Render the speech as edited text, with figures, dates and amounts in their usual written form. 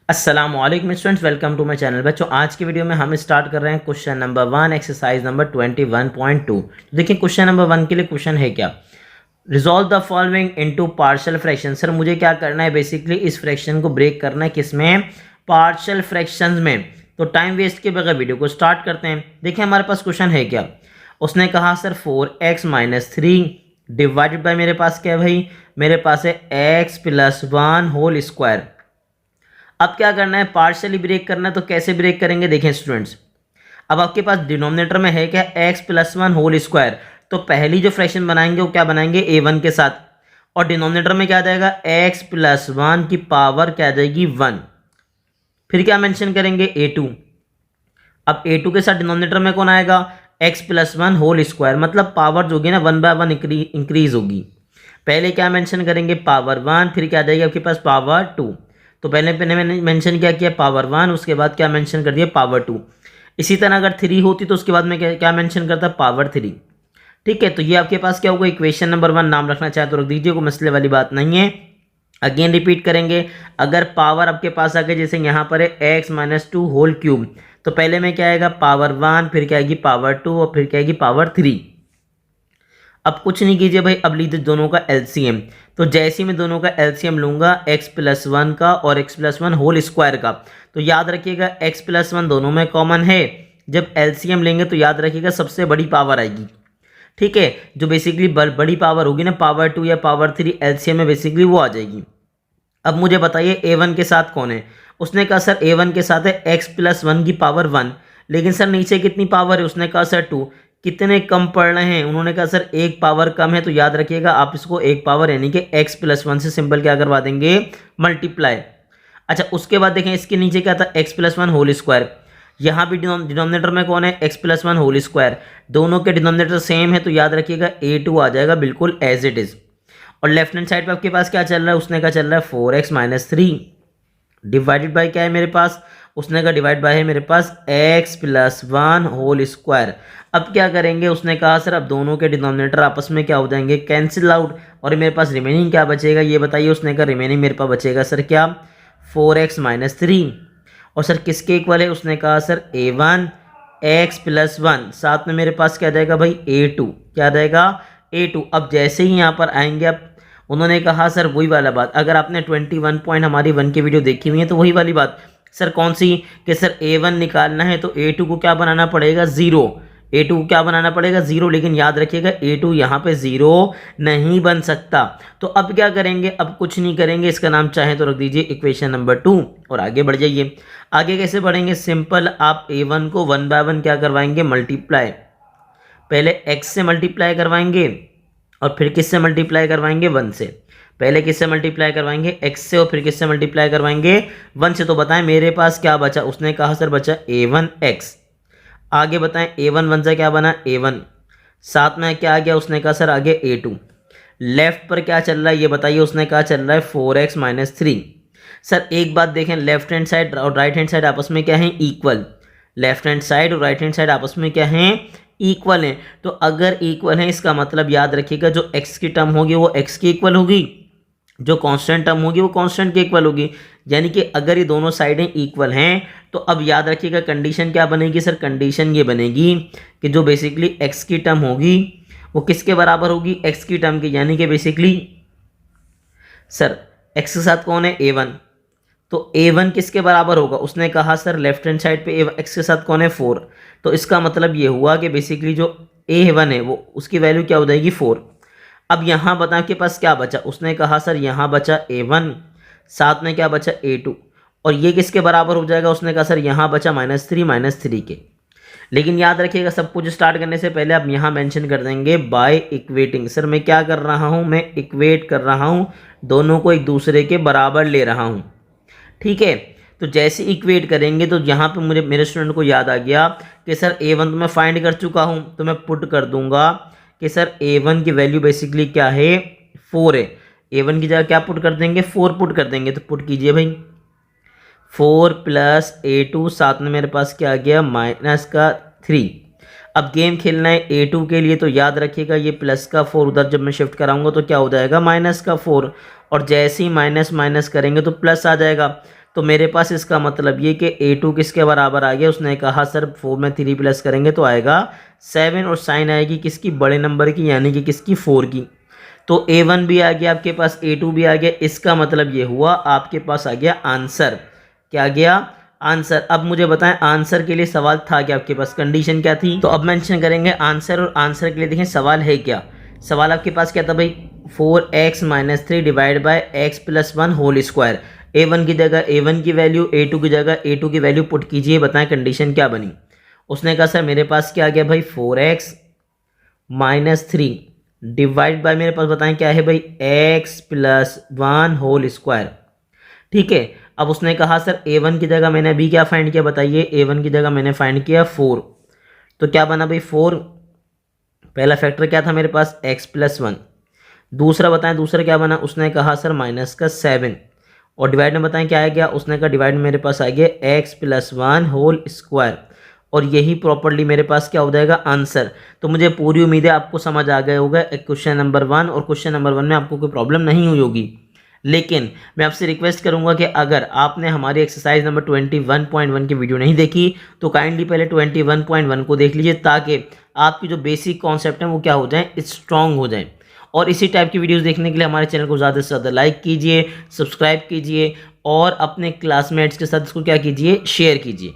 अस्सलामुअलैकुम students, welcome to my channel. बच्चों, आज की वीडियो में हम स्टार्ट कर रहे हैं क्वेश्चन नंबर 1 एक्सरसाइज नंबर 21.2। देखिए क्वेश्चन नंबर 1 के लिए क्वेश्चन है क्या, resolve the following into partial fraction. Sir मुझे क्या करना है, बेसिकली इस फ्रैक्शन को ब्रेक करना है, किसमें, पार्शियल फ्रैक्शंस में। तो टाइम वेस्ट के बगैर वीडियो को स्टार्ट करते हैं। देखिए हमारे पास क्वेश्चन है क्या, उसने कहा सर 4x-3 डिवाइडेड बाई, मेरे पास क्या है भाई, मेरे पास है x+1 होल स्क्वायर। अब क्या करना है, पार्शियली ब्रेक करना है। तो कैसे ब्रेक करेंगे, देखें स्टूडेंट्स, अब आपके पास डिनोमिनेटर में है क्या, x+1 होल स्क्वायर। तो पहली जो फ्रैक्शन बनाएंगे वो क्या बनाएंगे, a1 के साथ, और डिनोमिनेटर में क्या आ जाएगा, x+1 की पावर क्या आ जाएगी 1। फिर क्या मेंशन करेंगे, a2। अब a2 के साथ डिनोमिनेटर में कौन आएगा, x+1 होल स्क्वायर, मतलब पावर जो होगी ना 1/1 इंक्रीज होगी। पहले क्या मेंशन करेंगे, पावर 1, फिर क्या आ जाएगी आपके पास पावर 2। तो पहले मैंने मेंशन क्या किया, पावर 1, उसके बाद क्या मेंशन कर दिया, पावर 2। इसी तरह अगर 3 होती तो उसके बाद में क्या मेंशन करता, पावर 3। ठीक है, तो ये आपके पास क्या होगा, इक्वेशन नंबर 1। नाम रखना चाहे तो रख दीजिए, कोई मसले वाली बात नहीं है। अगेन रिपीट करेंगे, अगर पावर आपके पास आ गए, जैसे यहाँ पर है x-2 होल क्यूब, तो पहले में क्या आएगा, पावर 1, फिर क्या आएगी पावर 2, और फिर क्या आएगी पावर 3। अब कुछ नहीं कीजिए भाई, अब लीजिए दोनों का एलसीएम। तो जैसे ही मैं दोनों का एलसीएम लूंगा, x+1 का और x+1 होल स्क्वायर का, तो याद रखिएगा x+1 दोनों में कॉमन है। जब एलसीएम लेंगे तो याद रखिएगा सबसे बड़ी पावर आएगी। ठीक है, जो बेसिकली बड़ी पावर होगी ना, पावर 2 या पावर 3, एलसीएम में बेसिकली वो आ जाएगी। अब मुझे बताइए a1 के साथ कौन है। उसने कहा सर a1 के साथ है x+1 की पावर 1, लेकिन सर नीचे कितनी पावर है, उसने कहा सर 2। कितने कम पढ़ रहे हैं, उन्होंने कहा सर एक पावर कम है। तो याद रखिएगा आप इसको एक पावर यानी कि x+1 से सिंपल क्या करवा देंगे, मल्टीप्लाई। अच्छा, उसके बाद देखें इसके नीचे क्या था, x+1 होल स्क्वायर। यहाँ भी डिनोमिनेटर में कौन है, x+1 होल स्क्वायर। दोनों के डिनोमिनेटर सेम है, तो याद रखिएगा a2 आ जाएगा बिल्कुल एज इट इज। और लेफ्ट हैंड साइड पे आपके पास क्या चल रहा है, उसने कहा चल रहा है 4x-3 डिवाइडेड बाय क्या है मेरे पास, उसने कहा डिवाइड बाय है मेरे पास x+1 होल स्क्वायर। अब क्या करेंगे, उसने कहा सर अब दोनों के डिनोमिनेटर आपस में क्या हो जाएंगे, कैंसिल आउट, और मेरे पास रिमेनिंग क्या बचेगा ये बताइए। उसने कहा रिमेनिंग मेरे पास बचेगा सर क्या, 4x-3। और सर किसके इक्वल है, उसने कहा सर a1 x+1, साथ में मेरे पास क्या जाएगा भाई a2, क्या जाएगा a2। अब जैसे ही यहाँ पर आएंगे, अब उन्होंने कहा सर वही वाला बात, अगर आपने 21 पॉइंट हमारी 1 की वीडियो देखी हुई है तो वही वाली बात। सर कौन सी, कि सर a1 निकालना है तो a2 को क्या बनाना पड़ेगा, 0। a2 को क्या बनाना पड़ेगा, 0। लेकिन याद रखिएगा a2 यहाँ पे 0 नहीं बन सकता। तो अब क्या करेंगे, अब कुछ नहीं करेंगे, इसका नाम चाहे तो रख दीजिए इक्वेशन नंबर 2 और आगे बढ़ जाइए। आगे कैसे बढ़ेंगे, सिंपल आप a1 को 1/1 क्या करवाएंगे, मल्टीप्लाई। पहले x से मल्टीप्लाई करवाएंगे और फिर किससे मल्टीप्लाई करवाएंगे, 1 से। पहले किससे मल्टीप्लाई करवाएंगे, x से, और फिर किससे मल्टीप्लाई करवाएंगे, 1 से। तो बताएं मेरे पास क्या बचा, उसने कहा सर बचा a1x। आगे बताएं a1 1 से क्या बना, a1, साथ में क्या आ गया, उसने कहा सर आगे a2। लेफ्ट पर क्या चल रहा है ये बताइए, उसने कहा चल रहा है 4x-3। सर एक बात देखें, लेफ्ट हैंड साइड और राइट हैंड साइड आपस में क्या है, इक्वल। लेफ्ट हैंड साइड और राइट हैंड साइड आपस में क्या है, इक्वल है। तो अगर इक्वल है इसका मतलब याद रखिएगा जो x की टर्म होगी वो x की इक्वल होगी, जो कांस्टेंट टर्म होगी वो कांस्टेंट की इक्वल होगी। यानी कि अगर ये दोनों साइडें इक्वल हैं तो अब याद रखिएगा कंडीशन क्या बनेगी सर, कंडीशन ये बनेगी कि जो बेसिकली x की टर्म होगी वो किसके बराबर होगी, x की टर्म की। यानी कि बेसिकली सर x के साथ कौन है, a1, तो a1 किसके बराबर होगा, उसने कहा सर लेफ्ट हैंड साइड पे x के साथ कौन है, 4। तो इसका मतलब ये हुआ कि बेसिकली जो a1 है वो उसकी वैल्यू क्या हो जाएगी, 4। अब यहाँ बताओ के पास क्या बचा, उसने कहा सर यहाँ बचा a1, साथ में क्या बचा a2, और ये किसके बराबर हो जाएगा, उसने कहा सर यहाँ बचा -3 के। लेकिन याद रखिएगा सब कुछ स्टार्ट करने से पहले आप यहाँ मेंशन कर देंगे बाय इक्वेटिंग। सर मैं क्या कर रहा हूँ, मैं इक्वेट कर रहा हूँ, दोनों को एक दूसरे के बराबर ले रहा हूँ। ठीक है, तो जैसे इक्वेट करेंगे तो यहाँ पे मुझे मेरे स्टूडेंट को याद आ गया कि सर a1 तो मैं फाइंड कर चुका हूँ, तो मैं पुट कर दूंगा कि सर a1 की वैल्यू बेसिकली क्या है, 4 है। a1 की जगह क्या पुट कर देंगे, 4 पुट कर देंगे। तो पुट कीजिए भाई 4 + a2, साथ में मेरे पास क्या आ गया, -3। अब गेम खेलना है a2 के लिए, तो याद रखिएगा ये +4 उधर जब मैं शिफ्ट कराऊंगा तो क्या हो जाएगा, -4। और जैसे ही माइनस माइनस करेंगे तो प्लस आ जाएगा। तो मेरे पास इसका मतलब ये कि A2 किसके बराबर आ गया, उसने कहा सर 4 में 3 प्लस करेंगे तो आएगा 7 और साइन आएगी किसकी, बड़े नंबर की, यानी कि किसकी, 4 की। तो A1 भी आ गया आपके पास, A2 भी आ गया। इसका मतलब ये हुआ आपके पास आ गया आंसर। क्या आ गया, आंसर। अब मुझे बताएं आंसर के लिए सवाल था क्या आपके पास, कंडीशन क्या थी। तो अब मेंशन करेंगे आंसर, और आंसर के लिए देखें सवाल है क्या। सवाल आपके पास क्या था भाई, 4x - 3 divide by x + 1 whole square. A1 की जगह A1 की वैल्यू, A2 की जगह A2 की वैल्यू पुट कीजिए, बताएं कंडीशन क्या बनी। उसने कहा सर मेरे पास क्या आ गया भाई, 4x - 3 डिवाइड बाय, मेरे पास बताएं क्या है भाई, x + 1 होल स्क्वायर। ठीक है। अब उसने कहा सर A1 की जगह मैंने अभी क्या फाइंड किया, बताइए। A1 की जगह मैंने फाइंड किया 4, तो क्या बना भाई 4। पहला फैक्टर क्या था मेरे पास, x + 1। दूसरा बताएं, दूसरा क्या बना, उसने कहा सर -7, और डिवाइड में बताएं क्या आ गया, उसने कहा डिवाइड में मेरे पास आ गया x + 1 होल स्क्वायर, और यही प्रॉपर्ली मेरे पास क्या हो जाएगा, आंसर। तो मुझे पूरी उम्मीद है आपको समझ आ गया होगा क्वेश्चन नंबर 1, और क्वेश्चन नंबर 1 में आपको कोई प्रॉब्लम नहीं हुई होगी। लेकिन मैं आपसे रिक्वेस्ट करूंगा कि अगर आपने हमारी एक्सरसाइज नंबर 21.1 की वीडियो नहीं देखी तो काइंडली पहले 21.1 को देख लीजिए, ताकि आपकी जो बेसिक कॉन्सेप्ट हैं वो क्या हो जाएं, स्ट्रॉन्ग हो जाएं। और इसी टाइप की वीडियोस देखने के लिए हमारे चैनल को ज़्यादा से ज़्यादा लाइक कीजिए, सब्सक्राइब कीजिए, और अपने क्लासमेट्स के साथ इसको क्या कीजिए, शेयर कीजिए।